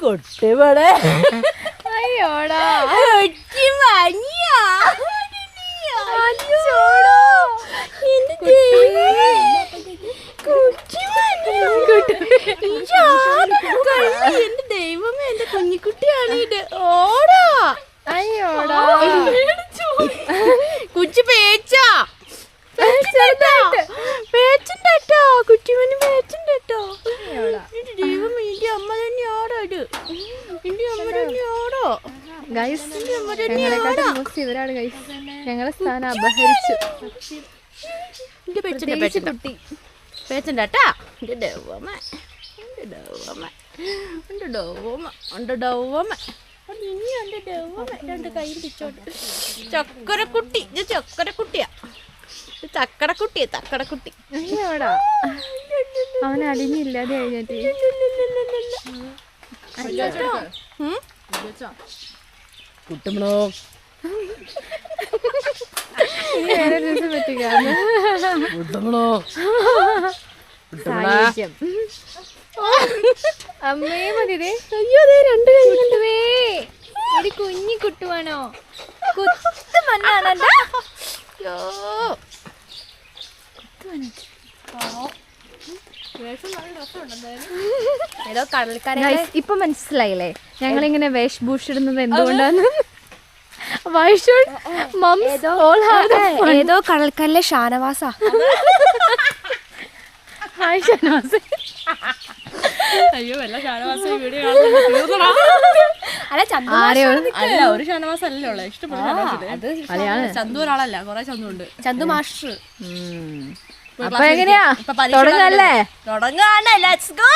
കുട്ടിവിടെ അയ്യോടാ എന്റെ ദൈവമേ, എന്റെ കുഞ്ഞിക്കുട്ടിയാണ് ഇത്. ഓടാ അയ്യോടാ കുച്ചി പേച്ചാ പേച്ചുണ്ടോ കുട്ടിമന് പേച്ചുണ്ടോ. ദൈവമേ, എന്റെ അമ്മ തന്നെയാടോ ഇത്. എന്റെ അമ്മ തന്നെയാടോ ഗൈസ്. ഞങ്ങളെക്കാട്ടും മോസ്റ്റ് ഇവരാണ് ഗൈസ്. ഞങ്ങളെ സ്ഥാനം അപഹരിച്ചു. എന്റെ പേച്ചുണ്ട് കുട്ടി പേച്ചുണ്ടാട്ടാ. എന്റെ ദൈവമ എന്റെ ദൈവമ എന്റെ ദൈവമ എന്റെ ദൈവമ ഇനി എന്റെ ദൈവമ രണ്ട് കൈ പിടിച്ചോട്ട്. ചക്കരക്കുട്ടി, ഇത് ചക്കരക്കുട്ടിയാ, ചക്കടക്കുട്ടിയാ ചക്കടക്കുട്ടി. അയ്യോടാ അവൻ അലിഞ്ഞില്ലാതെ കഴിഞ്ഞിട്ട് കുട്ടുമ്പളോ വേറെ ദിവസം പറ്റുകയാണ് സായുജ്യം. അമ്മേ മതിയതേ. അയ്യോ രണ്ട് കുട്ടുവേ, ഒരു കുഞ്ഞി കുട്ടുവാണോ? കുത്തു മണ്ണാണല്ലോ. ഏതോ കടൽക്കര. ഇപ്പൊ മനസ്സിലായില്ലേ ഞങ്ങളിങ്ങനെ വേഷഭൂഷിടുന്നത് എന്തുകൊണ്ടാണ്? ഏതോ കടൽക്കരയിലെ ഷാനവാസാ. ഹായ് ഷാനവാസ്. അയ്യോ വല്ല ഷാനവാസ വീഡിയോ അല്ല, ഒരു ഷാനവാസ അല്ലല്ലോ ഉള്ളത്. ഇഷ്ടപ്പെടുന്ന ചന്തു ഒരാളല്ല, കൊറേ ചന്തു ഉണ്ട്. ചന്തു മാസ്റ്റർ. അപ്പൊ എങ്ങനെയാ തുടങ്ങല്ലേ? തുടങ്ങാണ്. Let's go.